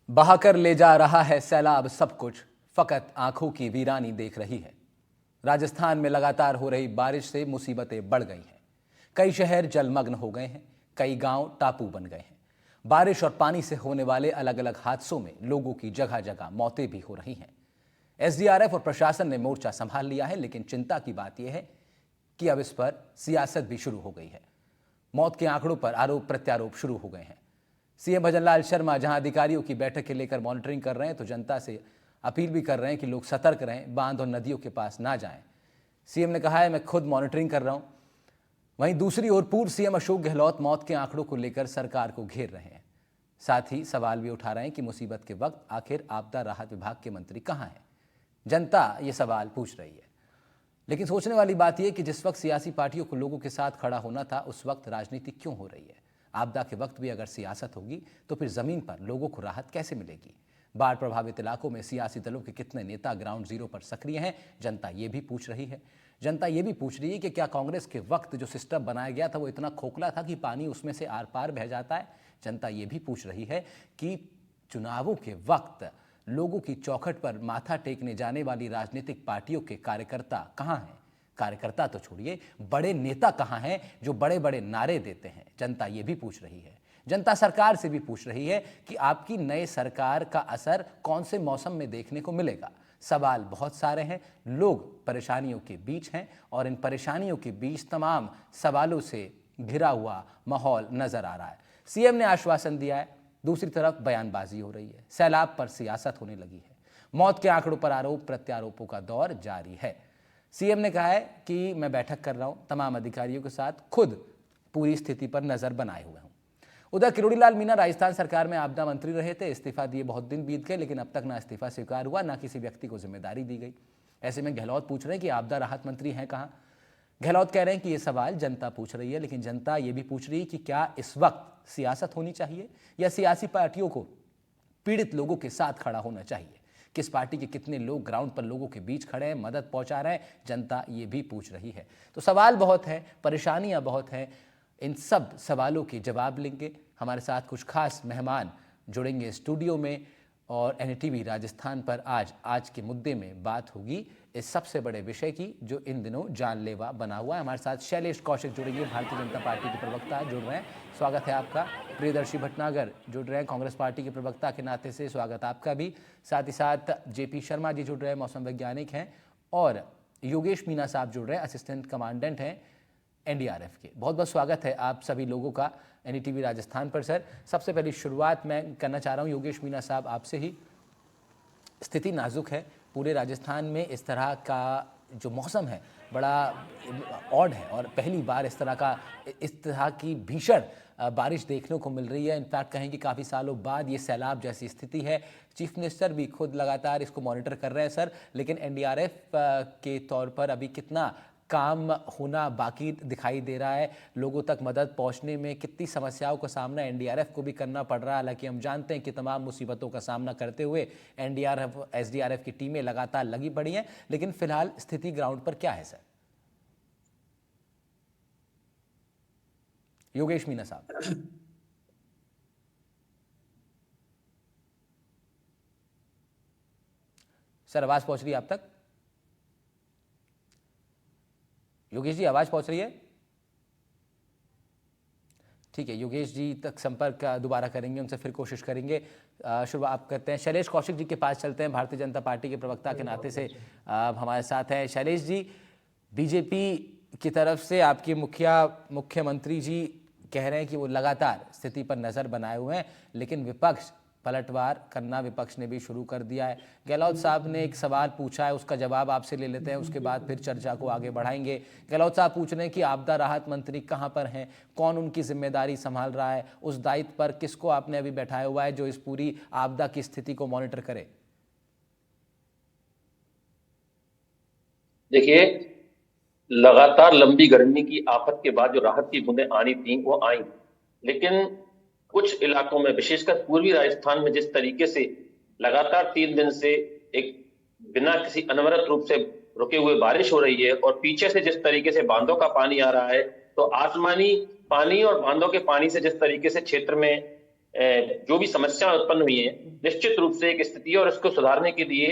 बहाकर ले जा रहा है सैलाब सब कुछ, फकत आंखों की वीरानी देख रही है। राजस्थान में लगातार हो रही बारिश से मुसीबतें बढ़ गई हैं। कई शहर जलमग्न हो गए हैं, कई गांव टापू बन गए हैं। बारिश और पानी से होने वाले अलग अलग हादसों में लोगों की जगह जगह मौतें भी हो रही हैं। एसडीआरएफ और प्रशासन ने मोर्चा संभाल लिया है, लेकिन चिंता की बात यह है कि अब इस पर सियासत भी शुरू हो गई है। मौत के आंकड़ों पर आरोप प्रत्यारोप शुरू हो गए हैं। सीएम भजनलाल शर्मा जहां अधिकारियों की बैठक के लेकर मॉनिटरिंग कर रहे हैं, तो जनता से अपील भी कर रहे हैं कि लोग सतर्क रहें, बांध और नदियों के पास ना जाएं। सीएम ने कहा है, मैं खुद मॉनिटरिंग कर रहा हूं। वहीं दूसरी ओर पूर्व सीएम अशोक गहलोत मौत के आंकड़ों को लेकर सरकार को घेर रहे हैं। साथ ही सवाल भी उठा रहे हैं कि मुसीबत के वक्त आखिर आपदा राहत विभाग के मंत्री कहां हैं। जनता ये सवाल पूछ रही है। लेकिन सोचने वाली बात यह कि जिस वक्त सियासी पार्टियों को लोगों के साथ खड़ा होना था, उस वक्त राजनीति क्यों हो रही है। आपदा के वक्त भी अगर सियासत होगी तो फिर जमीन पर लोगों को राहत कैसे मिलेगी। बाढ़ प्रभावित इलाकों में सियासी दलों के कितने नेता ग्राउंड जीरो पर सक्रिय हैं, जनता ये भी पूछ रही है। जनता ये भी पूछ रही है कि क्या कांग्रेस के वक्त जो सिस्टम बनाया गया था वो इतना खोखला था कि पानी उसमें से आर पार बह जाता है। जनता ये भी पूछ रही है कि चुनावों के वक्त लोगों की चौखट पर माथा टेकने जाने वाली राजनीतिक पार्टियों के कार्यकर्ता कहां हैं। कार्यकर्ता तो छोड़िए, बड़े नेता कहां हैं जो बड़े बड़े नारे देते हैं। जनता ये भी पूछ रही है। जनता सरकार से भी पूछ रही है कि आपकी नए सरकार का असर कौन से मौसम में देखने को मिलेगा। सवाल बहुत सारे हैं, लोग परेशानियों के बीच हैं और इन परेशानियों के बीच तमाम सवालों से घिरा हुआ माहौल नजर आ रहा है। सीएम ने आश्वासन दिया है, दूसरी तरफ बयानबाजी हो रही है, सैलाब पर सियासत होने लगी है, मौत के आंकड़ों पर आरोप प्रत्यारोपों का दौर जारी है। सीएम ने कहा है कि मैं बैठक कर रहा हूं, तमाम अधिकारियों के साथ खुद पूरी स्थिति पर नजर बनाए हुए हूं। उधर किरोड़ी लाल मीणा राजस्थान सरकार में आपदा मंत्री रहे थे, इस्तीफा दिए बहुत दिन बीत गए, लेकिन अब तक ना इस्तीफा स्वीकार हुआ, ना किसी व्यक्ति को जिम्मेदारी दी गई। ऐसे में गहलोत पूछ रहे हैं कि आपदा राहत मंत्री हैं कहां। गहलोत कह रहे हैं कि यह सवाल जनता पूछ रही है, लेकिन जनता यह भी पूछ रही है कि क्या इस वक्त सियासत होनी चाहिए या सियासी पार्टियों को पीड़ित लोगों के साथ खड़ा होना चाहिए। किस पार्टी के कितने लोग ग्राउंड पर लोगों के बीच खड़े हैं, मदद पहुंचा रहे हैं, जनता ये भी पूछ रही है। तो सवाल बहुत है, परेशानियां बहुत हैं। इन सब सवालों के जवाब लेंगे। हमारे साथ कुछ खास मेहमान जुड़ेंगे स्टूडियो में और एनडीटीवी राजस्थान पर आज के मुद्दे में बात होगी इस सबसे बड़े विषय की जो इन दिनों जानलेवा बना हुआ है। हमारे साथ शैलेश कौशिक जुड़ेंगे, भारतीय जनता पार्टी के प्रवक्ता जुड़ रहे हैं, स्वागत है आपका। प्रियदर्शी भटनागर जुड़ रहे हैं, कांग्रेस पार्टी के प्रवक्ता के नाते से स्वागत आपका भी। साथ ही साथ जेपी शर्मा जी जुड़ रहे हैं, मौसम वैज्ञानिक हैं, और योगेश मीणा साहब जुड़ रहे हैं, असिस्टेंट कमांडेंट हैं एनडीआरएफ के। बहुत बहुत स्वागत है आप सभी लोगों का एनडीटीवी राजस्थान पर। सर, सबसे पहली शुरुआत मैं करना चाह रहा हूं योगेश मीणा साहब आपसे ही। स्थिति नाजुक है पूरे राजस्थान में, इस तरह का जो मौसम है बड़ा ऑड है और पहली बार इस तरह की भीषण बारिश देखने को मिल रही है। इनफैक्ट कहें कि काफ़ी सालों बाद ये सैलाब जैसी स्थिति है। चीफ मिनिस्टर भी खुद लगातार इसको मॉनिटर कर रहे हैं सर, लेकिन एनडीआरएफ के तौर पर अभी कितना काम होना बाकी दिखाई दे रहा है। लोगों तक मदद पहुंचने में कितनी समस्याओं का सामना एनडीआरएफ को भी करना पड़ रहा है। हालांकि हम जानते हैं कि तमाम मुसीबतों का सामना करते हुए एनडीआरएफ एसडीआरएफ की टीमें लगातार लगी पड़ी हैं, लेकिन फिलहाल स्थिति ग्राउंड पर क्या है सर। योगेश मीणा साहब। सर, आवाज पहुंच रही है आप तक? योगेश जी, आवाज पहुंच रही है? ठीक है, योगेश जी तक संपर्क दोबारा करेंगे, उनसे फिर कोशिश करेंगे। शुरुआत आप करते हैं, शैलेश कौशिक जी के पास चलते हैं, भारतीय जनता पार्टी के प्रवक्ता के नाते से हमारे साथ हैं। शैलेश जी, बीजेपी की तरफ से आपके मुख्यमंत्री जी कह रहे हैं कि वो लगातार स्थिति पर नजर बनाए हुए हैं, लेकिन विपक्ष पलटवार करना विपक्ष ने भी शुरू कर दिया है। गहलोत साहब ने एक सवाल पूछा है, उसका जवाब आपसे ले लेते हैं, उसके बाद फिर चर्चा को आगे बढ़ाएंगे। गहलोत साहब पूछ रहे हैं कि आपदा राहत मंत्री कहां पर हैं, कौन उनकी जिम्मेदारी संभाल रहा है, उस दायित्व पर किसको आपने अभी बैठाया हुआ है जो इस पूरी आपदा की स्थिति को मॉनिटर करे। देखिए, लगातार लंबी गर्मी की आफत के बाद जो राहत की बूंदें आनी थी वो आई, लेकिन कुछ इलाकों में विशेषकर पूर्वी राजस्थान में जिस तरीके से लगातार 3 दिन से एक बिना किसी अनवरत रूप से रुके हुए बारिश हो रही है और पीछे से जिस तरीके से बांधों का पानी आ रहा है, तो आसमानी पानी और बांधों के पानी से जिस तरीके से क्षेत्र में जो भी समस्याएं उत्पन्न हुई हैं, निश्चित रूप से एक स्थिति है और इसको सुधारने के लिए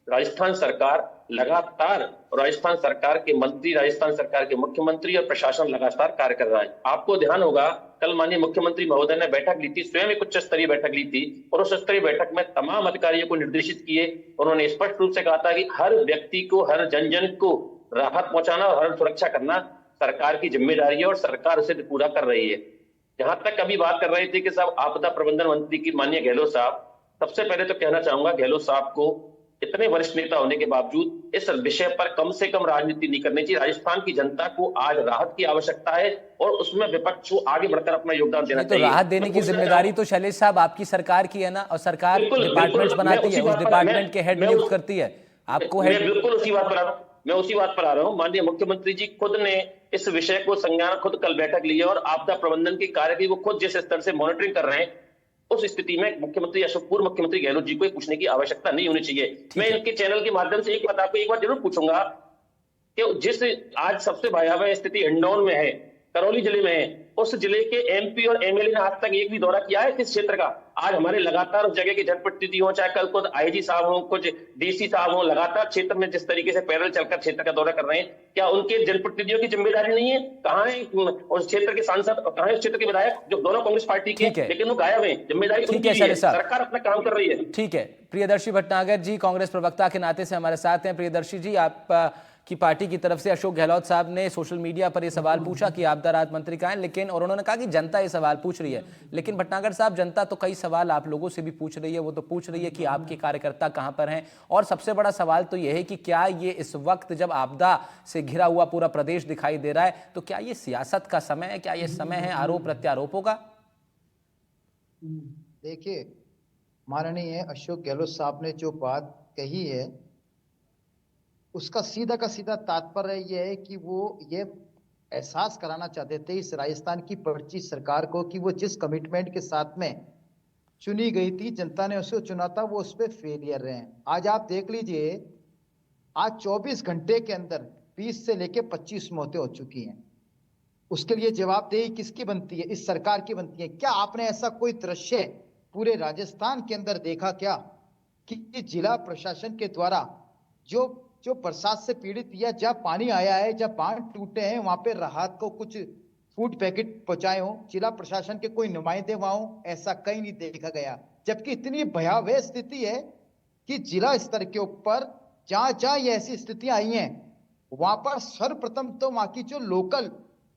राजस्थान सरकार लगातार, राजस्थान सरकार के मंत्री, राजस्थान सरकार के मुख्यमंत्री और प्रशासन लगातार कार्य कर रहा है। आपको ध्यान होगा कल माननीय मुख्यमंत्री महोदय ने बैठक ली थी, स्वयं एक उच्च स्तरीय बैठक ली थी और उस स्तरीय बैठक में तमाम अधिकारियों को निर्देशित किए। उन्होंने स्पष्ट रूप से कहा था कि हर व्यक्ति को, हर जन जन को राहत पहुंचाना और हर सुरक्षा करना सरकार की जिम्मेदारी है और सरकार उसे पूरा कर रही है। जहां तक अभी बात कर रहे थे कि साहब आपदा प्रबंधन मंत्री की माननीय गहलोत साहब, सबसे पहले तो कहना चाहूंगा गहलोत साहब को इतने वरिष्ठ नेता होने के बावजूद इस विषय पर कम से कम राजनीति नहीं करनी चाहिए। राजस्थान की जनता को आज राहत की आवश्यकता है और उसमें विपक्ष को आगे बढ़कर अपना योगदान देना तो चाहिए। राहत देने की जिम्मेदारी तो शैलेश साहब आपकी सरकार की है ना, और सरकार डिपार्टमेंट्स बनाती है, उस डिपार्टमेंट के हेड नियुक्त करती है, आपको हेड। बिल्कुल उसी बात पर मैं उसी बात पर आ रहा हूं। माननीय मुख्यमंत्री जी खुद ने इस विषय को संज्ञान, खुद कल बैठक ली है और आपदा प्रबंधन के कार्य की वो खुद जिस स्तर से मॉनिटरिंग कर रहे हैं, उस स्थिति में मुख्यमंत्री अशोक, पूर्व मुख्यमंत्री गहलोत जी को पूछने की आवश्यकता नहीं होनी चाहिए। मैं इनके चैनल के माध्यम से एक बात आपको एक बार जरूर पूछूंगा कि जिस आज सबसे भयावह स्थिति हिंडौन में है, करौली जिले में है, उस जिले के एमपी और एमएलए ने आज तक एक भी दौरा किया है किस क्षेत्र का? आज हमारे लगातार उस जगह के जनप्रतिनिधि हो, चाहे कल खुद आईजी साहब हो, कुछ डीसी साहब हो, लगातार क्षेत्र में जिस तरीके से पैदल चलकर क्षेत्र का दौरा कर रहे हैं, क्या उनके जनप्रतिनिधियों की जिम्मेदारी नहीं है? कहाँ है उस क्षेत्र के सांसद, कहाँ है उस क्षेत्र के विधायक जो दोनों कांग्रेस पार्टी के, लेकिन वो गायब है। जिम्मेदारी उनकी है, सरकार अपना काम कर रही है। ठीक है, प्रियदर्शी भटनागर जी कांग्रेस प्रवक्ता के नाते से हमारे साथ हैं। प्रियदर्शी जी, आप की पार्टी की तरफ से अशोक गहलोत साहब ने सोशल मीडिया पर यह सवाल पूछा कि आपदा राहत मंत्री कहाँ हैं, लेकिन और उन्होंने कहा कि जनता ये सवाल पूछ रही है। लेकिन भटनागर साहब, जनता तो कई सवाल आप लोगों से भी पूछ रही है। वो तो पूछ रही है कि आपके कार्यकर्ता कहाँ पर हैं, और सबसे बड़ा सवाल तो यह है कि क्या ये इस वक्त जब आपदा से घिरा हुआ पूरा प्रदेश दिखाई दे रहा है, तो क्या ये सियासत का समय है? क्या ये समय है आरोप प्रत्यारोपों का? देखिए, माननीय अशोक गहलोत साहब ने जो बात कही है उसका सीधा का सीधा तात्पर्य यह है कि वो ये एहसास कराना चाहते थे इस राजस्थान की पर्ची सरकार को कि वो जिस कमिटमेंट के साथ में चुनी गई थी, जनता ने उसे चुना था, वो उस पर फेलियर रहे हैं। आज आप देख लीजिए, आज 24 घंटे के अंदर 20 से लेके 25 मौतें हो चुकी हैं। उसके लिए जवाबदेही किसकी बनती है? इस सरकार की बनती है। क्या आपने ऐसा कोई दृश्य पूरे राजस्थान के अंदर देखा क्या कि जिला प्रशासन के द्वारा जो बरसात से पीड़ित या जहां पानी आया है, जहां बांध टूटे हैं, वहां पे राहत को कुछ फूड पैकेट पहुंचाए हो, जिला प्रशासन के कोई नुमाइंदे वहां हो? ऐसा कहीं नहीं देखा गया। जबकि इतनी भयावह स्थिति है कि जिला स्तर के ऊपर जहां जहां ये ऐसी स्थितियां आई हैं, वहां पर सर्वप्रथम तो वहां की जो लोकल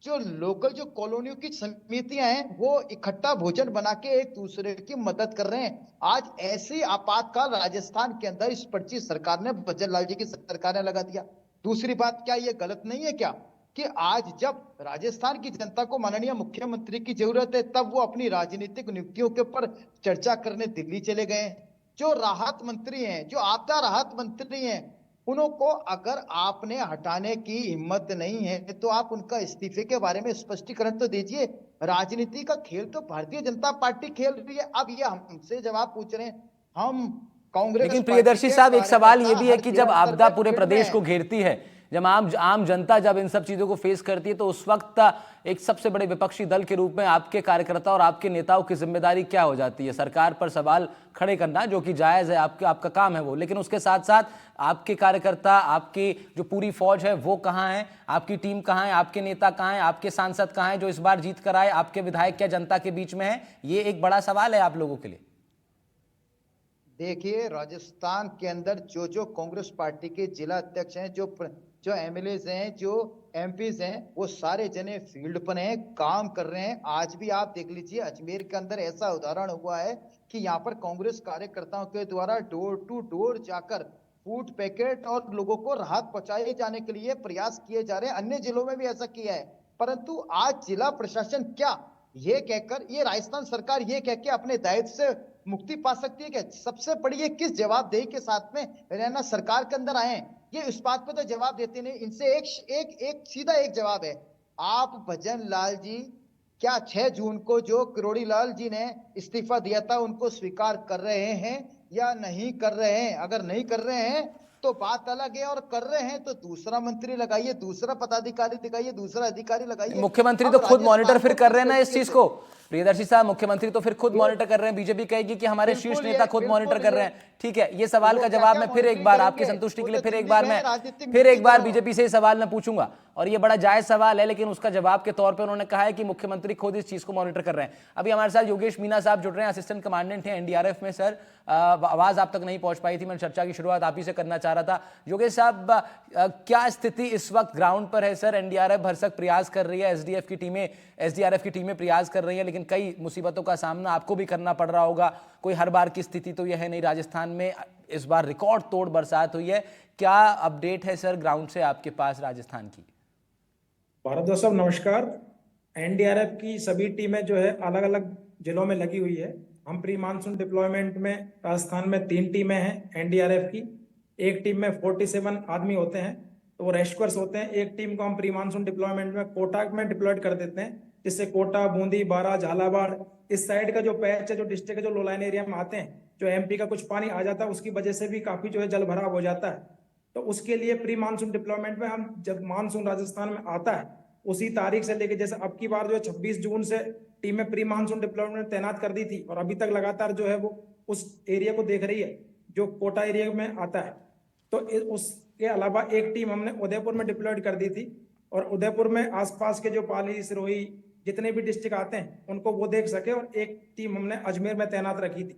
जो कॉलोनियों की समितियां हैं, वो इकट्ठा भोजन बना के एक दूसरे की मदद कर रहे हैं। आज ऐसी आपातकाल राजस्थान के अंदर इस पर्ची सरकार ने, भजन लाल जी की सरकार ने लगा दिया। दूसरी बात, क्या ये गलत नहीं है क्या कि आज जब राजस्थान की जनता को माननीय मुख्यमंत्री की जरूरत है, तब वो अपनी राजनीतिक नियुक्तियों के ऊपर चर्चा करने दिल्ली चले गए। जो राहत मंत्री हैं, जो आपदा राहत मंत्री हैं, उनको अगर आपने हटाने की हिम्मत नहीं है तो आप उनका इस्तीफे के बारे में स्पष्टीकरण तो दीजिए। राजनीति का खेल तो भारतीय जनता पार्टी खेल रही है। अब ये हमसे जवाब पूछ रहे हैं, हम कांग्रेस। लेकिन प्रियदर्शी साहब, एक सवाल ये भी है कि जब आपदा पूरे प्रदेश को घेरती है, जब आम जनता जब इन सब चीजों को फेस करती है, तो उस वक्त एक सबसे बड़े विपक्षी दल के रूप में आपके कार्यकर्ता और आपके नेताओं की जिम्मेदारी क्या हो जाती है? सरकार पर सवाल खड़े करना, जो कि जायज है, आपका काम है वो, लेकिन उसके साथ साथ आपके कार्यकर्ता, आपकी जो पूरी फौज है वो कहाँ है? आपकी टीम कहाँ है? आपके नेता कहाँ है? आपके सांसद कहाँ है जो इस बार जीत कर आए? आपके विधायक क्या जनता के बीच में है? ये एक बड़ा सवाल है आप लोगों के लिए। देखिए, राजस्थान के अंदर जो कांग्रेस पार्टी के जिला अध्यक्ष हैं, जो एमएलए हैं, जो एमपीज हैं, वो सारे जने फील्ड पर हैं, काम कर रहे हैं। आज भी आप देख लीजिए, अजमेर के अंदर ऐसा उदाहरण हुआ है कि यहाँ पर कांग्रेस कार्यकर्ताओं के द्वारा डोर टू डोर जाकर फूड पैकेट और लोगों को राहत पहुंचाए जाने के लिए प्रयास किए जा रहे हैं। अन्य जिलों में भी ऐसा किया है, परंतु आज जिला प्रशासन क्या ये कहकर, ये राजस्थान सरकार ये कह के अपने दायित्व से मुक्ति पा सकती है? क्या सबसे बड़ी ये किस जवाबदेही के साथ में रहना सरकार के अंदर आए, ये इस बात पे तो जवाब देते नहीं। इनसे एक सीधा एक जवाब है, आप भजन लाल जी क्या 6 जून को जो किरोड़ी लाल जी ने इस्तीफा दिया था उनको स्वीकार कर रहे हैं या नहीं कर रहे हैं? अगर नहीं कर रहे हैं तो बात अलग है, और कर रहे हैं तो दूसरा मंत्री लगाइए, दूसरा पदाधिकारी दिखाइए, दूसरा अधिकारी लगाइए। मुख्यमंत्री तो खुद मॉनिटर फिर कर रहे हैं ना इस चीज को। प्रियदर्शी साहब, मुख्यमंत्री तो फिर खुद मॉनिटर कर रहे हैं, बीजेपी कहेगी कि हमारे शीर्ष नेता खुद मॉनिटर कर रहे हैं। ठीक है, ये सवाल का जवाब मैं फिर एक बार आपकी संतुष्टि के लिए फिर एक बार बीजेपी से सवाल मैं पूछूंगा, और ये बड़ा जायज सवाल है, लेकिन उसका जवाब के तौर पे उन्होंने कहा है कि मुख्यमंत्री खुद इस चीज को मॉनिटर कर रहे हैं। अभी हमारे साथ योगेश मीना साहब जुड़ रहे हैं, असिस्टेंट कमांडेंट हैं एनडीआरएफ में। सर, आवाज आप तक नहीं पहुंच पाई थी, मैं चर्चा की शुरुआत आप ही से करना चाह रहा था। योगेश साहब, क्या स्थिति इस वक्त ग्राउंड पर है? सर, एनडीआरएफ भरसक प्रयास कर रही है, एसडीआरएफ की टीमें प्रयास कर रही हैं, लेकिन कई मुसीबतों का सामना आपको भी करना पड़ रहा होगा। कोई हर बार की स्थिति तो यह है नहीं, राजस्थान में इस बार रिकॉर्ड तोड़ बरसात हुई है। क्या अपडेट है सर ग्राउंड से आपके पास राजस्थान की? भारद्वाज साहब नमस्कार। एनडीआरएफ की सभी टीमें जो है अलग अलग जिलों में लगी हुई है। हम प्री मानसून डिप्लॉयमेंट में राजस्थान में 3 टीमें हैं एनडीआरएफ की। एक टीम में 47 आदमी होते हैं, तो वो रेस्क्यूअर्स होते हैं। एक टीम को हम प्री मानसून डिप्लॉयमेंट में कोटा में डिप्लॉयड कर देते हैं, जिससे कोटा, बूंदी, बारा, झालावाड़ इस साइड का जो पैच है, जो डिस्ट्रिक्ट है, जो लोलाइन एरिया में आते हैं, जो एमपी का कुछ पानी आ जाता है, उसकी वजह से भी काफी जो है जल भराव हो जाता है। तो उसके लिए प्री मानसून डिप्लॉयमेंट में हम जब मानसून राजस्थान में आता है उसी तारीख से लेके, जैसे अब की बार जो है 26 जून से टीमें प्री मानसून डिप्लॉयमेंट में तैनात कर दी थी, और अभी तक लगातार जो है वो उस एरिया को देख रही है जो कोटा एरिया में आता है। तो उसके अलावा एक टीम हमने उदयपुर में डिप्लॉयड कर दी थी, और उदयपुर में आसपास के जो पाली, सिरोही जितने भी डिस्ट्रिक्ट आते हैं उनको वो देख सके। और एक टीम हमने अजमेर में तैनात रखी थी।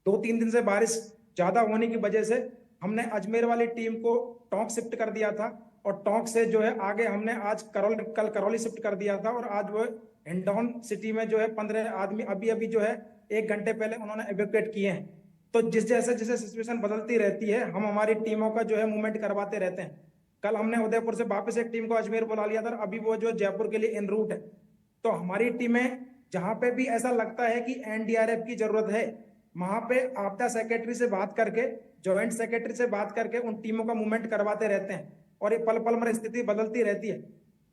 2-3 दिन से बारिश ज्यादा होने की वजह से हमने अजमेर वाली टीम को टोंक शिफ्ट कर दिया था, और टोंक से जो है आगे हमने आज कल करौली शिफ्ट कर दिया था। और आज वो हिंडौन सिटी में जो है 15 आदमी अभी जो है 1 घंटे पहले उन्होंने एवेक्यूएट किए हैं। तो जैसे सिचुएशन बदलती रहती है, हम हमारी टीमों का जो है मूवमेंट करवाते रहते हैं। कल हमने उदयपुर से वापस एक टीम को अजमेर बुला लिया था, अभी वो जो जयपुर के लिए इन रूट है। तो हमारी टीमें जहां पे भी ऐसा लगता है कि एनडीआरएफ की जरूरत है, वहां पे आपदा सेक्रेटरी से बात करके, ज्वाइंट सेक्रेटरी से बात करके उन टीमों का मूवमेंट करवाते रहते हैं। और ये पल पल में स्थिति बदलती रहती है।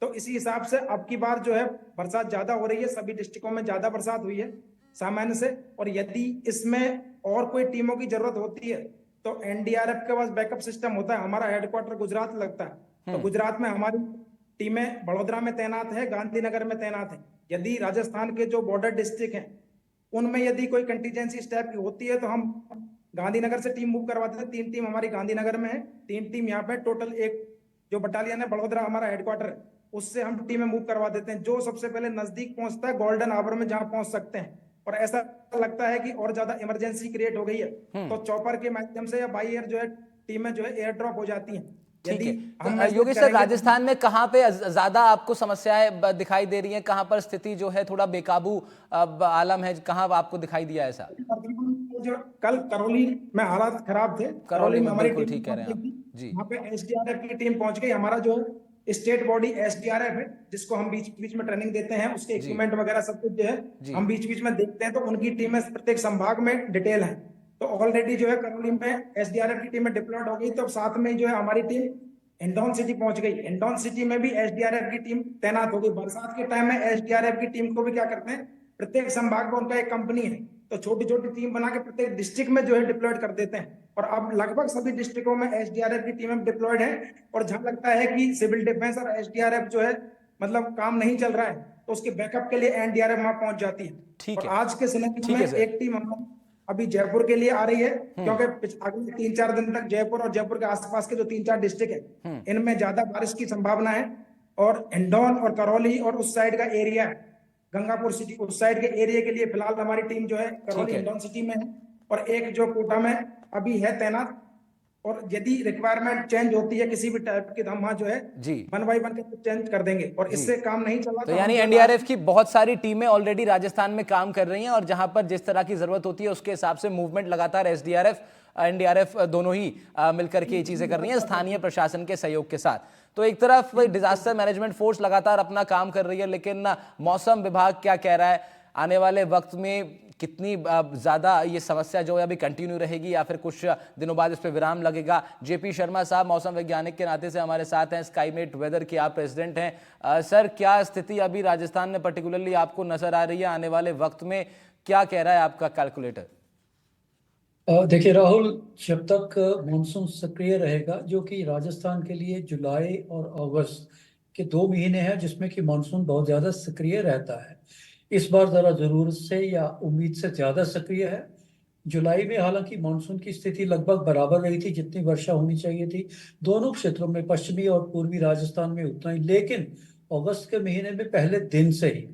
तो इसी हिसाब से अब की बार जो है बरसात ज्यादा हो रही है, सभी डिस्ट्रिक्टों में ज्यादा बरसात हुई है सामान्य से। और यदि इसमें और कोई टीमों की जरूरत होती है तो एनडीआरएफ के पास बैकअप सिस्टम होता है। हमारा हेडक्वार्टर गुजरात लगता है, तो गुजरात में हमारी टीमें बड़ोदरा में तैनात है, गांधीनगर में तैनात है। यदि राजस्थान के जो बॉर्डर डिस्ट्रिक्ट हैं उनमें यदि कोई कंटीजेंसी स्टेप की होती है तो हम गांधीनगर से टीम मूव करवाते हैं। 3 टीम हमारी गांधीनगर में है, 3 टीम यहाँ पे, टोटल एक जो बटालियन है बड़ोदरा हमारा हेडक्वार्टर है, उससे हम टीमें मूव करवा देते हैं। जो सबसे पहले नजदीक पहुंचता है गोल्डन हार्बर में, जहां पहुंच सकते हैं। और ऐसा लगता है कि और ज्यादा इमरजेंसी क्रिएट हो गई है तो चॉपर के माध्यम से या बाई एयर जो है टीमें जो है एयर ड्रॉप हो जाती हैं। ठीक है योगेश सर, राजस्थान में कहां पे ज्यादा आपको समस्याएं दिखाई दे रही हैं? कहां पर स्थिति जो है थोड़ा बेकाबू आलम है? कहां आपको दिखाई दिया ऐसा? जो कल करौली में हालात खराब थे, करौली में हमारी टीम ठीक कह रहे हैं आप जी। वहां पे एसडीआरएफ की टीम पहुंच गई। हमारा जो स्टेट बॉडी एसडीआरएफ है, जिसको हम बीच बीच में ट्रेनिंग देते हैं, उसके इक्विपमेंट वगैरह सब कुछ जो है हम बीच बीच में देखते हैं। तो उनकी टीमें प्रत्येक संभाग में डिटेल है। तो ऑलरेडी जो है करौली में एसडीआरएफ की टीमें डिप्लॉयड हो गई। तो साथ में जो है हमारी टीम हिंडौन सिटी पहुंच गई। हिंडौन सिटी में भी एसडीआरएफ की टीम तैनात हो गई। बरसात के टाइम में एसडीआरएफ की टीम को भी क्या करते हैं, प्रत्येक संभाग में उनका एक कंपनी है, तो छोटी छोटी टीम बना के प्रत्येक डिस्ट्रिक्ट में जो है डिप्लॉयड कर देते हैं। और अब लगभग सभी डिस्ट्रिक्टों में एसडीआरएफ की टीमें डिप्लॉयड है। और जहां लगता है कि सिविल डिफेंस और एसडीआरएफ जो है मतलब काम नहीं चल रहा है, तो उसके बैकअप के लिए एनडीआरएफ वहां पहुंच जाती है। और आज के सिनेरियो में एक टीम अभी जयपुर के लिए आ रही है, क्योंकि अगले 3-4 दिन तक जयपुर और जयपुर के आसपास के जो 3-4 डिस्ट्रिक्ट है इनमें ज्यादा बारिश की संभावना है। और हिंडौन और करौली और उस साइड का एरिया है, गंगापुर सिटी, उस साइड के एरिया के लिए फिलहाल हमारी टीम जो है करौली हिंडौन सिटी में है, और एक जो कोटा में अभी है तैनात। और यदि रिक्वायरमेंट चेंज होती है किसी भी टाइप की, हम वहां जो है 1 बाय 1 के चेंज कर देंगे। और इससे काम नहीं चला तो यानी एनडीआरएफ की बहुत सारी टीमें ऑलरेडी राजस्थान में काम कर रही हैं, और जहां पर जिस तरह की जरूरत होती है उसके हिसाब से मूवमेंट लगातार एसडीआरएफ एनडीआरएफ दोनों ही मिलकर के ये चीजें कर रही हैं स्थानीय प्रशासन के सहयोग के साथ। तो एक तरफ डिजास्टर मैनेजमेंट फोर्स लगातार अपना काम कर रही है, लेकिन मौसम विभाग क्या कह रहा है? आने वाले वक्त में कितनी ज्यादा ये समस्या जो है अभी कंटिन्यू रहेगी, या फिर कुछ दिनों बाद इस पर विराम लगेगा? जेपी शर्मा साहब मौसम वैज्ञानिक के नाते से हमारे साथ हैं, स्काईमेट वेदर के आप प्रेसिडेंट हैं। सर, क्या स्थिति अभी राजस्थान में पर्टिकुलरली आपको नजर आ रही है आने वाले वक्त में? क्या कह रहा है आपका कैलकुलेटर? देखिए राहुल, जब तक मानसून सक्रिय रहेगा, जो कि राजस्थान के लिए जुलाई और अगस्त के 2 महीने हैं जिसमें कि मानसून बहुत ज़्यादा सक्रिय रहता है, इस बार जरा जरूरत से या उम्मीद से ज्यादा सक्रिय है। जुलाई में हालांकि मानसून की स्थिति लगभग बराबर रही थी जितनी वर्षा होनी चाहिए थी दोनों क्षेत्रों में, पश्चिमी और पूर्वी राजस्थान में उतना ही, लेकिन अगस्त के महीने में पहले दिन से ही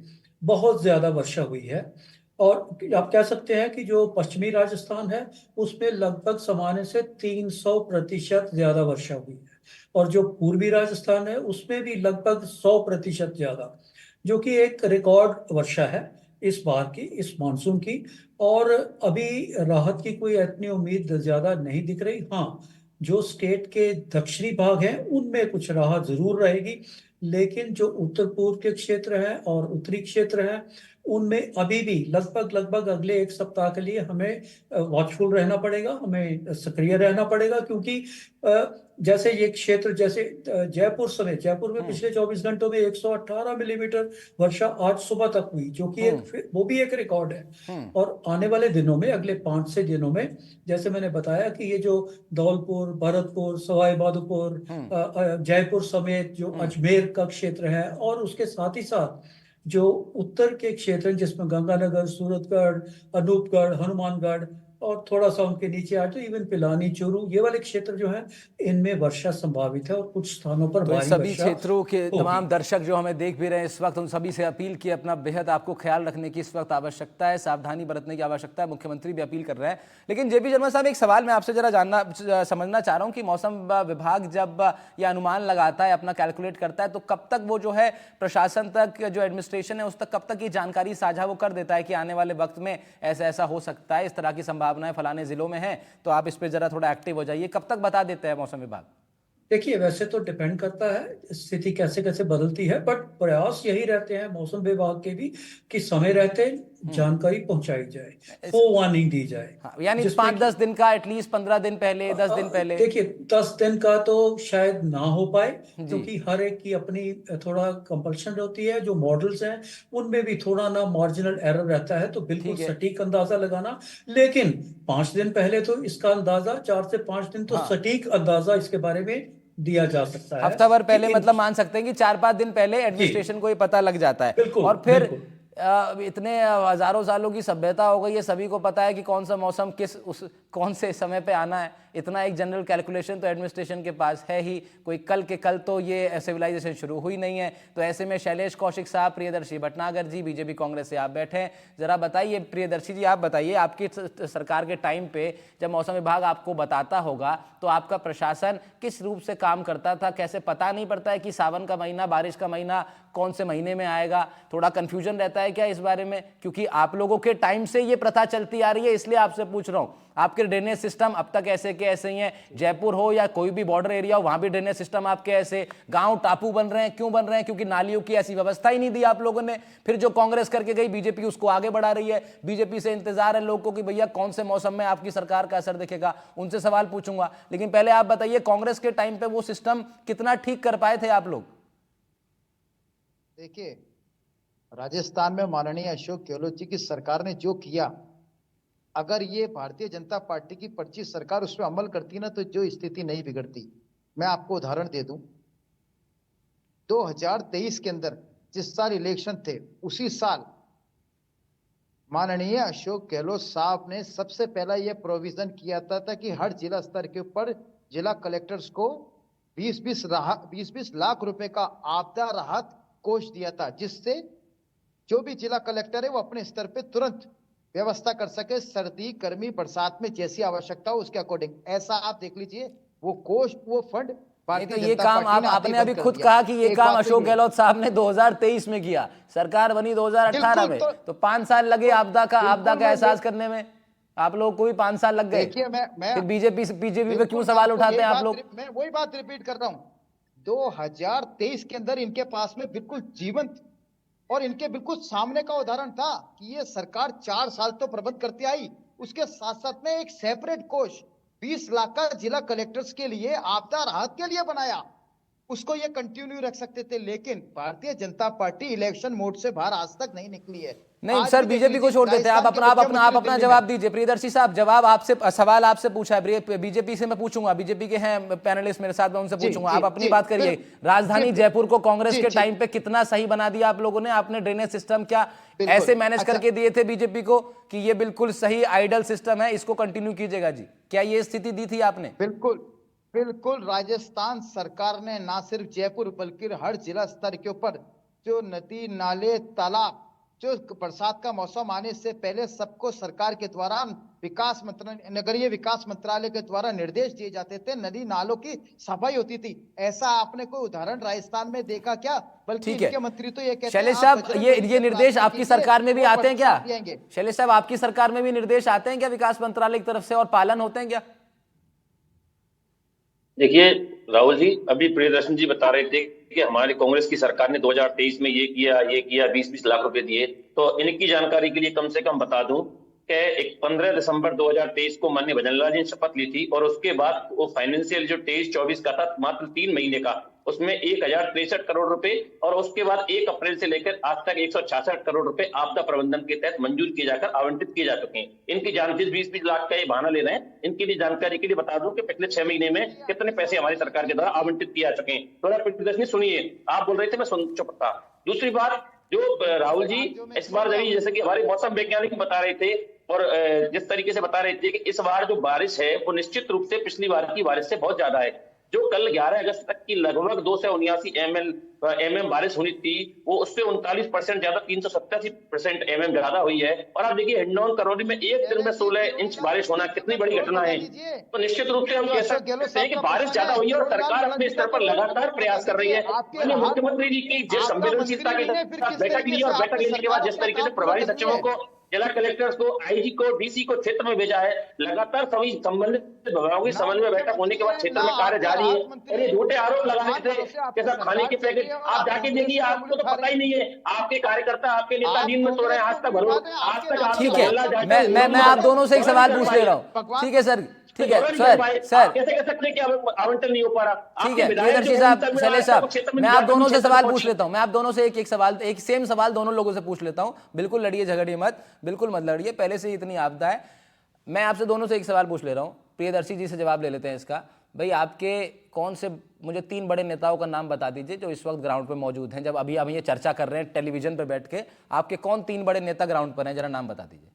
बहुत ज्यादा वर्षा हुई है। और आप कह सकते हैं कि जो पश्चिमी राजस्थान है उसमें लगभग सामान्य से 300% ज्यादा वर्षा हुई है, और जो पूर्वी राजस्थान है उसमें भी लगभग 100% ज्यादा, जो कि एक रिकॉर्ड वर्षा है इस बार की, इस मानसून की। और अभी राहत की कोई इतनी उम्मीद ज्यादा नहीं दिख रही। हाँ, जो स्टेट के दक्षिणी भाग हैं उनमें कुछ राहत जरूर रहेगी, लेकिन जो उत्तर पूर्व के क्षेत्र हैं और उत्तरी क्षेत्र हैं उनमें अभी भी लगभग लगभग अगले एक सप्ताह के लिए हमें वॉचफुल रहना पड़ेगा, हमें सक्रिय रहना पड़ेगा, क्योंकि जैसे ये क्षेत्र, जैसे जयपुर समेत, जयपुर में पिछले 24 घंटों में 118 मिलीमीटर वर्षा आज सुबह तक हुई, जो कि वो भी एक रिकॉर्ड है। और आने वाले दिनों में, अगले 5-6 दिनों में, जैसे मैंने बताया कि ये जो धौलपुर, भरतपुर, सवाई माधोपुर, जयपुर समेत जो अजमेर का क्षेत्र है, और उसके साथ ही साथ जो उत्तर के क्षेत्र हैं जिसमें गंगानगर, सूरतगढ़, अनूपगढ़, हनुमानगढ़, और थोड़ा सा उनके नीचे आए तो इवन पिलानी, चूरू, ये वाले क्षेत्र जो हैं इनमें वर्षा संभावित है और कुछ स्थानों पर तो इन भारी सभी वर्षा क्षेत्रों के होगी। तमाम दर्शक जो हमें देख भी रहे हैं इस वक्त, उन सभी से अपील की अपना बेहद आपको ख्याल रखने की इस वक्त आवश्यकता है, सावधानी बरतने की आवश्यकता है। मुख्यमंत्री भी अपील कर रहे हैं। लेकिन जेपी शर्मा साहब, एक सवाल मैं आपसे जरा समझना चाह रहा हूँ कि मौसम विभाग जब यह अनुमान लगाता है, अपना कैलकुलेट करता है, तो कब तक वो जो है प्रशासन तक, जो एडमिनिस्ट्रेशन है उस तक कब तक ये जानकारी साझा वो कर देता है कि आने वाले वक्त में ऐसा ऐसा हो सकता है, इस तरह की संभावनाएं फलाने जिलों में है, तो आप इस पर जरा थोड़ा एक्टिव हो जाइए, कब तक बता देते हैं मौसम विभाग? देखिए, वैसे तो डिपेंड करता है स्थिति कैसे कैसे बदलती है, बट प्रयास यही रहते हैं मौसम विभाग के भी कि समय रहते जानकारी पहुंचाई जाए, वार्निंग दी जाए। हाँ, यानी जिसमें 5-10 दिन का, एटलीस्ट 15 दिन पहले, 10 दिन पहले। देखिए, 10 दिन का तो शायद ना हो पाए, जी। क्योंकि हर एक की अपनी थोड़ा कंपल्शन होती है। जो मॉडल्स हैं उनमें भी थोड़ा ना मार्जिनल एरर रहता है, तो बिल्कुल ठीक है। सटीक अंदाजा लगाना। लेकिन 5 दिन पहले तो इसका अंदाजा, 4 से 5 दिन तो हाँ। सटीक अंदाजा इसके बारे में दिया जा सकता है हफ्ता भर कि पहले, मतलब मान सकते हैं कि 4-5 दिन पहले एडमिनिस्ट्रेशन को ये पता लग जाता है। बिल्कुल, और फिर बिल्कुल। इतने हजारों सालों की सभ्यता हो गई है, सभी को पता है कि कौन सा मौसम कौन से समय पे आना है। इतना एक जनरल कैलकुलेशन तो एडमिनिस्ट्रेशन के पास है ही। कोई कल के कल तो ये सिविलाइजेशन शुरू हुई नहीं है। तो ऐसे में शैलेश कौशिक साहब, प्रियदर्शी भटनागर जी, बीजेपी कांग्रेस से आप बैठे हैं, जरा बताइए प्रियदर्शी जी, आप बताइए, आपकी सरकार के टाइम पे जब मौसम विभाग आपको बताता होगा तो आपका प्रशासन किस रूप से काम करता था? कैसे पता नहीं पड़ता है कि सावन का महीना, बारिश का महीना कौन से महीने में आएगा? थोड़ा कंफ्यूजन रहता है क्या इस बारे में? क्योंकि आप लोगों के टाइम से ये प्रथा चलती आ रही है, इसलिए आपसे पूछ रहा हूं। आपके ड्रेनेज सिस्टम अब तक ऐसे के ऐसे ही हैं, जयपुर हो या कोई भी बॉर्डर एरिया हो, वहां भी ड्रेनेज सिस्टम आपके ऐसे। गांव टापू बन रहे हैं, क्यों बन रहे हैं? क्योंकि नालियों की ऐसी व्यवस्था ही नहीं दी आप लोगों ने। फिर जो कांग्रेस करके गई, बीजेपी उसको आगे बढ़ा रही है। बीजेपी से इंतजार है लोगों को कि भैया कौन से मौसम में आपकी सरकार का असर दिखेगा, उनसे सवाल पूछूंगा। लेकिन पहले आप बताइए, कांग्रेस के टाइम पे वो सिस्टम कितना ठीक कर पाए थे आप लोग? देखिए, राजस्थान में माननीय अशोक गहलोत जी की सरकार ने जो किया, अगर ये भारतीय जनता पार्टी की पर्ची सरकार उसमें अमल करती ना, तो जो स्थिति नहीं बिगड़ती। मैं आपको उदाहरण दे दूं, 2023 के अंदर जिस साल इलेक्शन थे, उसी साल माननीय अशोक गहलोत साहब ने सबसे पहला यह प्रोविजन किया था कि हर जिला स्तर के ऊपर जिला कलेक्टर्स को 20-20 लाख रुपए का आपदा राहत कोष दिया था, जिससे जो भी जिला कलेक्टर है वो अपने स्तर पे तुरंत व्यवस्था कर सके, सर्दी, गर्मी, बरसात में जैसी आवश्यकता हो उसके अकॉर्डिंग। ऐसा आप देख लीजिए, वो कोष, वो फंड भारतीय ये जनता काम पार्टी ने आपने आते अभी बंद कर खुद दिया। कहा कि ये एक काम बात तो अशोक ये गहलोत साहब ने 2023 में किया, सरकार बनी 2018 में, तो 5 साल लगे आपदा का एहसास करने में। आप लोगों को भी 5 साल लग गए। देखिए, मैं फिर बीजेपी पे क्यों बिल्कुल सवाल उठाते हैं आप लोग? मैं वही बात रिपीट कर रहा हूं। 2023 के अंदर इनके पास में बिल्कुल जीवंत और इनके बिल्कुल सामने का उदाहरण था कि ये सरकार 4 साल तो प्रबंध करती आई, उसके साथ साथ में एक सेपरेट कोष 20 लाख का जिला कलेक्टर्स के लिए आपदा राहत के लिए बनाया। उसको ये कंटिन्यू रख सकते थे, लेकिन Bharatiya Janata party election mode से बाहर आज तक नहीं निकली है। नहीं आज सर, भी देख बीजेपी को लीजिए, छोड़ देते हैं। आप राजस्थान के अपना मुख्यमंत्री अपना दिल्ली जवाब में। दीजिए प्रियदर्शी साहब। जवाब आपसे, सवाल आपसे पूछा है, बीजेपी से मैं पूछूंगा, बीजेपी के हैं पैनलिस्ट मेरे साथ, मैं उनसे जी, पूछूंगा। जी, आप अपनी जी, बात करिए। राजधानी जी, जयपुर को कांग्रेस जी, के जी। टाइम पे कितना सही बना दिया आप लोगों ने? आपने ड्रेनेज सिस्टम क्या बिल्कुल। ऐसे मैनेज अच्छा। करके दिए थे बीजेपी को कि ये बिल्कुल सही आइडल सिस्टम है, इसको कंटिन्यू कीजिएगा जी? क्या ये स्थिति दी थी आपने? बिल्कुल बिल्कुल, राजस्थान सरकार ने ना सिर्फ जयपुर बल्कि हर जिला स्तर के ऊपर जो नदी नाले तालाब, जो बरसात का मौसम आने से पहले सबको सरकार के द्वारा विकास मंत्रालय, नगरीय विकास मंत्रालय के द्वारा निर्देश दिए जाते थे, नदी नालों की सफाई होती थी। ऐसा आपने कोई उदाहरण राजस्थान में देखा क्या? बल्कि ठीक है इनके मंत्री तो ये कहते हैं शैलेश आप साहब, बजरंग ये बली ये से निर्देश प्रार्थना आपकी कीजिए, सरकार में भी वो आते हैं क्या? बरसात देंगे। शैलेश साहब, आपकी सरकार में भी निर्देश आते हैं क्या विकास मंत्रालय की तरफ से, और पालन होते हैं क्या? देखिए राहुल जी, अभी प्रियदर्शन जी बता रहे थे कि हमारी कांग्रेस की सरकार ने 2023 में ये किया 20-20 लाख रुपए दिए। तो इनकी जानकारी के लिए कम से कम बता दूं कि 15 दिसंबर 2023 को माननीय भजनलाल जी ने शपथ ली थी, और उसके बाद वो फाइनेंशियल जो 23-24 का था मात्र 3 महीने का, उसमें 1063 करोड़ रुपए, और उसके बाद 1 अप्रैल से लेकर आज तक 166 करोड़ रुपए आपदा प्रबंधन के तहत मंजूर किए जाकर आवंटित किए जा चुके हैं। इनकी जानकारी 20-20 लाख का ये बहाना ले रहे हैं, इनकी भी जानकारी के लिए बता दूं कि पिछले 6 महीने में कितने पैसे हमारी सरकार के द्वारा आवंटित किए जा चुके हैं। थोड़ा प्रदर्शनी सुनिए, आप बोल रहे थे, मैं चुप था। दूसरी बात, जो राहुल जी इस बार जैसे कि हमारे मौसम वैज्ञानिक बता रहे थे, और जिस तरीके से बता रहे थे कि इस बार जो बारिश है वो निश्चित रूप से पिछली बार की बारिश से बहुत ज्यादा है। जो कल 11 अगस्त तक की लगभग 279 एमएम बारिश हुई थी, वो उससे 39% ज्यादा 387% एमएम ज्यादा हुई है। और आप देखिए हिंडौन करौली में एक दिन में 16 इंच बारिश होना कितनी बड़ी घटना है। तो निश्चित रूप से हम कह सकते हैं कि बारिश ज्यादा हुई है, और सरकार अपने स्तर पर लगातार प्रयास कर रही है। माननीय मुख्यमंत्री जी की जिस संवेदनशीलता के साथ बैठक ली, और बैठक लेने के बाद जिस तरीके से प्रभारी सचिवों को, जिला कलेक्टर्स को, आईजी को, डीसी को क्षेत्र में भेजा है, लगातार सभी संबंधित विभागों की समन्वय बैठक होने के बाद क्षेत्र में कार्य जारी है। और ये झूठे आरोप लगा रहे थे जैसा खाने के पैकेट, आप जाके देखिए, आपको तो पता ही नहीं है। आपके कार्यकर्ता, आपके नेता नींद में सो रहे हैं आज तक आज तक आपके ठीक है, मोहल्ला जाके मैं आप दोनों से एक सवाल पूछ ले रहा हूँ। ठीक है सर, ठीक है सर कैसे कह सकते हैं कि आवंटन नहीं हो पा रहा? ठीक है प्रियदर्शी साहब, शैलेश साहब, मैं आप दोनों से सवाल पूछ लेता हूं। मैं आप दोनों से एक सवाल, एक सेम सवाल दोनों लोगों से पूछ लेता हूं। बिल्कुल लड़िए झगड़िए मत, बिल्कुल मत लड़िए, पहले से ही इतनी आपदा है। मैं आपसे दोनों से एक सवाल पूछ ले रहा हूं, प्रियदर्शी जी से जवाब ले लेते हैं इसका। भाई आपके कौन से, मुझे 3 बड़े नेताओं का नाम बता दीजिए जो इस वक्त ग्राउंड पे मौजूद हैं, जब अभी हम ये चर्चा कर रहे हैं टेलीविजन पे बैठ के। आपके कौन 3 बड़े नेता ग्राउंड पर हैं, जरा नाम बता दीजिए।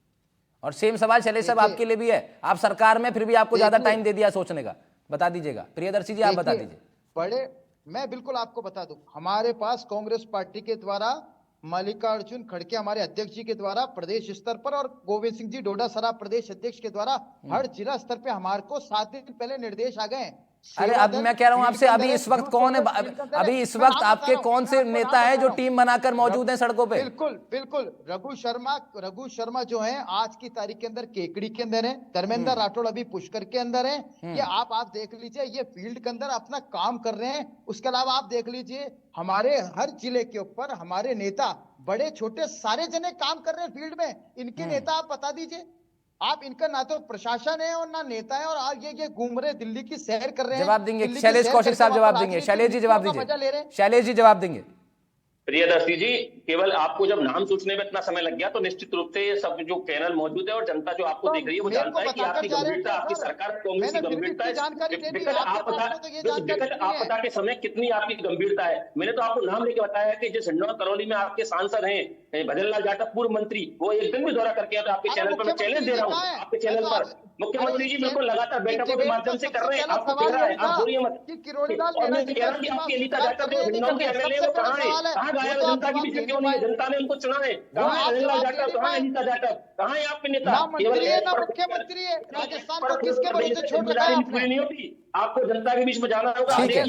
और सेम सवाल शैलेश साहब आपके लिए भी है, आप सरकार में फिर भी आपको ज्यादा टाइम दे दिया सोचने का, बता दीजिएगा। प्रियदर्शी जी आप बता दीजिए। बड़े, मैं बिल्कुल आपको बता दूं, हमारे पास कांग्रेस पार्टी के द्वारा मल्लिकार्जुन खड़गे हमारे अध्यक्ष जी के द्वारा प्रदेश स्तर पर, और गोविंद सिंह जी डोडासरा प्रदेश अध्यक्ष के द्वारा हर जिला स्तर पे हमारे को 7 दिन पहले निर्देश आ गए। अरे अब मैं कह रहा हूं आपसे, अभी इस वक्त कौन है, अभी इस वक्त आपके कौन से नेता है जो टीम बनाकर मौजूद हैं सड़कों पे? बिल्कुल बिल्कुल, रघु शर्मा जो है आज की तारीख के अंदर केकड़ी के अंदर है, धर्मेंद्र राठौड़ अभी पुष्कर के अंदर है। ये आप देख लीजिए, ये फील्ड के अंदर अपना काम कर रहे हैं। उसके अलावा आप देख लीजिए, हमारे हर जिले के ऊपर हमारे नेता, बड़े छोटे सारे जने काम कर रहे हैं फील्ड में। इनके नेता आप बता दीजिए, आप इनका ना तो प्रशासन है और ना नेता है, और आज ये घूम रहे, दिल्ली की सैर कर रहे हैं। जवाब देंगे शैलेश कौशिक साहब, जवाब देंगे। शैलेश जी जवाब दीजिए, शैलेश जी जवाब देंगे। प्रियदर्शी जी, केवल आपको जब नाम सोचने में इतना समय लग गया तो निश्चित रूप से ये सब जो पैनल मौजूद है और जनता जो आपको देख रही है वो जानता है कि आपकी गंभीरता, आपकी सरकार कांग्रेस की गंभीरता है। विकट आपदा के समय कितनी आपकी गंभीरता है। मैंने तो आपको नाम लेके बताया कि जिस हिंडौन करौली में आपके सांसद हैं भजनलाल जाटव, पूर्व मंत्री, वो एक दिन भी दौरा करके आया। तो आपके चैनल पर मैं चैलेंज दे रहा हूँ, आपके चैनल पर मुख्यमंत्री जी बिल्कुल लगातार बैठकों के माध्यम से कर रहे हैं, आपको कह रहा है, आप बोलिए मत। और मैं कह रहा हूं कि आपकी अनीता जाटव जो हिंडौन के एमएलए वो कहाँ है, कहाँ गायब है? जनता की भी क्यों नहीं है? जनता ने उनको चुना है। कहाँ है भजनलाल जाटव, कहाँ है अनीता जाटव, कहाँ है आपके नेता? मुख्यमंत्री है, राजस्थान को किसके भरोसे छोड़ रखा है आपने? नहीं होती, आपको जनता के बीच में जाना होगा। ठीक है,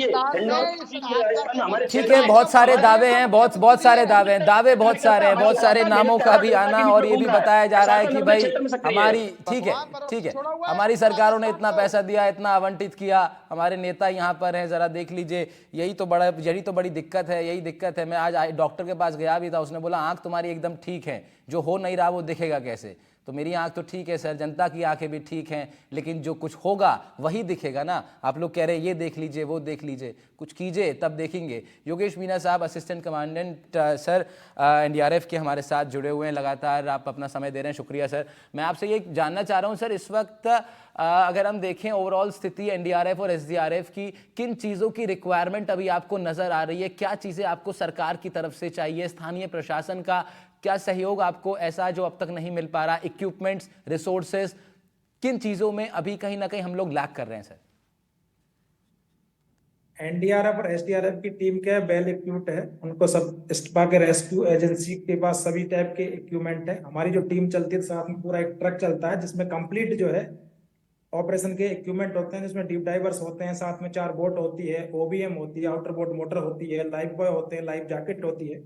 हमारे ठीक है, बहुत सारे दावे हैं, बहुत सारे दावे हैं, दावे बहुत सारे हैं, बहुत सारे नामों का भी आना, और ये भी बताया जा रहा है कि भाई हमारी, ठीक है, हमारी सरकारों ने इतना पैसा दिया, इतना आवंटित किया, हमारे नेता यहाँ पर हैं, जरा देख लीजिए। यही तो बड़ी दिक्कत है, यही दिक्कत है। मैं आज डॉक्टर के पास गया भी था, उसने बोला आंख तुम्हारी एकदम ठीक है, जो हो नहीं रहा वो दिखेगा कैसे। तो मेरी आंख तो ठीक है सर, जनता की आंखें भी ठीक हैं, लेकिन जो कुछ होगा वही दिखेगा ना। आप लोग कह रहे हैं ये देख लीजिए वो देख लीजिए, कुछ कीजिए तब देखेंगे। योगेश मीना साहब, असिस्टेंट कमांडेंट सर एनडीआरएफ के हमारे साथ जुड़े हुए हैं, लगातार आप अपना समय दे रहे हैं, शुक्रिया सर। मैं आपसे ये जानना चाह रहा हूँ सर, इस वक्त अगर हम देखें ओवरऑल स्थिति एनडीआरएफ और एसडीआरएफ की, किन चीज़ों की रिक्वायरमेंट अभी आपको नज़र आ रही है? क्या चीज़ें आपको सरकार की तरफ से चाहिए? स्थानीय प्रशासन का क्या सहयोग आपको ऐसा जो अब तक नहीं मिल पा रहा? इक्विपमेंट्स, रिसोर्सेज, किन चीज़ों में अभी कहीं ना कहीं हम लोग लैक कर रहे हैं सर? एनडीआरएफ और एसडीआरएफ की टीम क्या है, वेल इक्विप्ड है। उनको सब इस्टपा के रेस्क्यू एजेंसी के पास सभी टाइप के इक्विपमेंट है। हमारी जो टीम चलती है साथ में पूरा एक ट्रक चलता है जिसमें कंप्लीट जो है ऑपरेशन के इक्विपमेंट होते हैं, जिसमें डीप डाइवर्स होते हैं, साथ में 4 बोट होती है, ओबीएम होती है, आउटर बोट मोटर होती है, लाइफ बॉय होते हैं, लाइफ जैकेट होती है।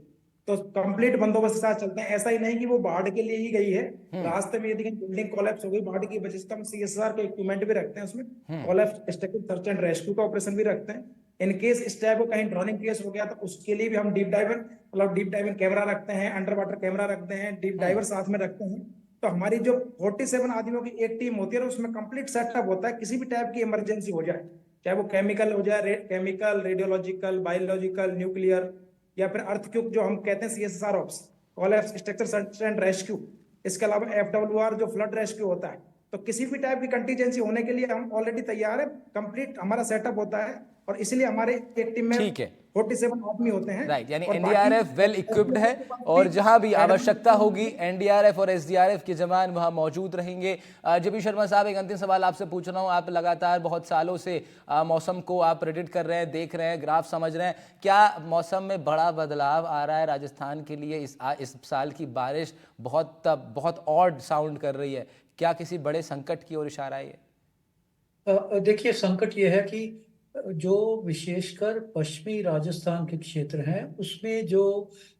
तो कंप्लीट बंदोबस्त के साथ चलते हैं। ऐसा ही नहीं कि वो बाढ़ के लिए ही गई है, रास्ते में यदि बिल्डिंग कोलैप्स हो गई बाढ़ की वजह से, तो हम सीएसआर के इक्विपमेंट भी रखते हैं उसमें, collapse static search and rescue का ऑपरेशन भी रखते हैं। इन केस इस टाइप को कहीं ड्रोनिंग केस हो गया तो उसके लिए भी हम डीप डाइविंग कैमरा रखते हैं, अंडर वाटर कैमरा रखते हैं, डीप डाइवर साथ में रखते हैं। तो हमारी जो 47 आदमियों की एक टीम होती है और उसमें कंप्लीट सेटअप होता है, किसी भी टाइप की इमरजेंसी हो जाए, चाहे वो केमिकल हो जाए, केमिकल, रेडियोलॉजिकल, बायोलॉजिकल, न्यूक्लियर, या फिर अर्थक्वेक जो हम कहते हैं CSR ops, collapse structure search and rescue, इसके अलावा एफडब्ल्यूआर जो फ्लड रेस्क्यू होता है। तो किसी भी टाइप की कंटीजेंसी होने के लिए हम ऑलरेडी तैयार है, कंप्लीट हमारा सेटअप होता है। और इसलिए हमारे एक टीम में ठीक है, 47 आदमी होते हैं। राइट, यानी और एनडीआरएफ बाकी वेल इक्विप्ड है और जहां भी आवश्यकता होगी एनडीआरएफ और एसडीआरएफ के जवान वहां मौजूद रहेंगे। जेपी शर्मा साहब, एक अंतिम सवाल आपसे पूछ रहा हूं। आप लगातार बहुत सालों से मौसम को आप प्रेडिक्ट कर रहे हैं, देख रहे हैं, ग्राफ समझ रहे हैं। क्या मौसम में बड़ा बदलाव आ रहा है राजस्थान के लिए? इस साल की बारिश बहुत ऑड साउंड कर रही है, क्या किसी बड़े संकट की ओर इशारा है ये? देखिए, संकट ये है कि जो विशेषकर पश्चिमी राजस्थान के क्षेत्र हैं उसमें जो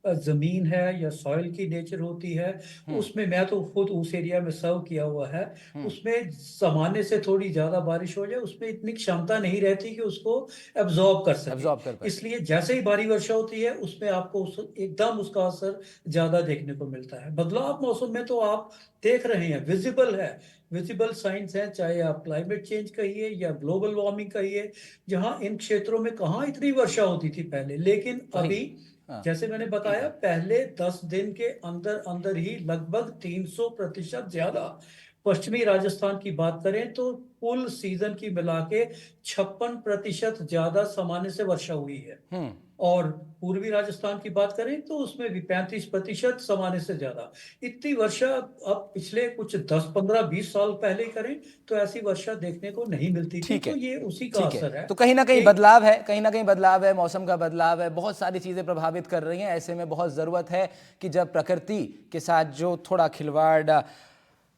जमीन है या सॉइल की नेचर होती है, उसमें मैं तो खुद उस एरिया में सर्व किया हुआ है, उसमें सामान्य से थोड़ी ज्यादा बारिश हो जाए उसमें इतनी क्षमता नहीं रहती कि उसको एब्जॉर्ब कर एब्जॉर्ब कर सके। पाए। इसलिए जैसे ही भारी वर्षा होती है उसमें आपको एकदम उसका असर ज्यादा देखने को मिलता है। बदलाव मौसम में तो आप देख रहे हैं, विजिबल है, विजिबल साइंस है, चाहे आप क्लाइमेट चेंज कहिए या ग्लोबल वार्मिंग कहिए। जहां इन क्षेत्रों में कहाँ इतनी वर्षा होती थी पहले, लेकिन अभी जैसे मैंने बताया, पहले 10 दिन के अंदर अंदर ही लगभग 300% ज्यादा, पश्चिमी राजस्थान की बात करें तो कुल सीजन की मिला के 56% ज्यादा सामान्य से वर्षा हुई है। और पूर्वी राजस्थान की बात करें तो उसमें भी 35% सामान्य से ज्यादा। इतनी वर्षा अब पिछले कुछ 10-15-20 साल पहले करें तो ऐसी वर्षा देखने को नहीं मिलती थी। ठीक है, तो ये उसी का ठीक है। असर है। तो कहीं ना कहीं बदलाव है, कहीं ना कहीं बदलाव है, मौसम का बदलाव है, बहुत सारी चीज़ें प्रभावित कर रही हैं। ऐसे में बहुत ज़रूरत है कि जब प्रकृति के साथ जो थोड़ा खिलवाड़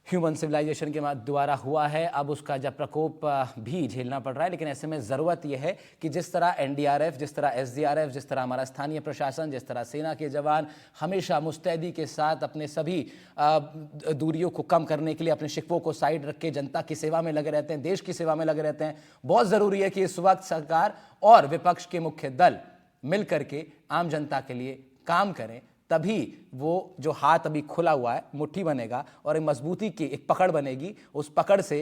ह्यूमन सिविलाइजेशन के द्वारा हुआ है, अब उसका जब प्रकोप भी झेलना पड़ रहा है, लेकिन ऐसे में ज़रूरत यह है कि जिस तरह एनडीआरएफ, जिस तरह एसडीआरएफ, जिस तरह हमारा स्थानीय प्रशासन, जिस तरह सेना के जवान हमेशा मुस्तैदी के साथ अपने सभी दूरियों को कम करने के लिए अपने शिकवों को साइड रख के जनता की सेवा में लगे रहते हैं, देश की सेवा में लगे रहते हैं, बहुत ज़रूरी है कि इस वक्त सरकार और विपक्ष के मुख्य दल मिल करके आम जनता के लिए काम करें। तभी वो जो हाथ अभी खुला हुआ है मुट्ठी बनेगा और एक मजबूती की एक पकड़ बनेगी, उस पकड़ से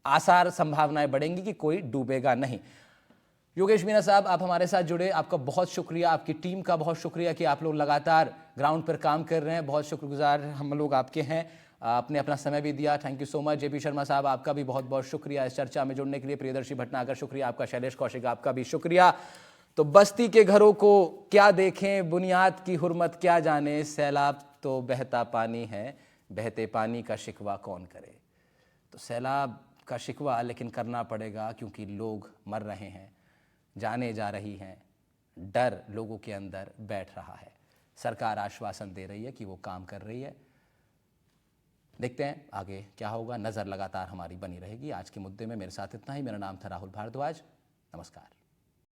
आसार संभावनाएं बढ़ेंगी कि कोई डूबेगा नहीं। योगेश मीना साहब, आप हमारे साथ जुड़े, आपका बहुत शुक्रिया, आपकी टीम का बहुत शुक्रिया कि आप लोग लगातार ग्राउंड पर काम कर रहे हैं, बहुत शुक्रगुजार हम लोग आपके हैं। आपने अपना समय भी दिया, thank you so much. JP Sharma साहब, आपका भी बहुत बहुत शुक्रिया इस चर्चा में जुड़ने के लिए। प्रियदर्शी भटनागर शुक्रिया आपका। शैलेश कौशिक, आपका भी शुक्रिया। तो बस्ती के घरों को क्या देखें, बुनियाद की हुर्मत क्या जाने, सैलाब तो बहता पानी है, बहते पानी का शिकवा कौन करे। तो सैलाब का शिकवा लेकिन करना पड़ेगा, क्योंकि लोग मर रहे हैं, जाने जा रही हैं, डर लोगों के अंदर बैठ रहा है। सरकार आश्वासन दे रही है कि वो काम कर रही है। देखते हैं आगे क्या होगा, नज़र लगातार हमारी बनी रहेगी। आज के मुद्दे में मेरे साथ इतना ही। मेरा नाम था राहुल भारद्वाज। नमस्कार।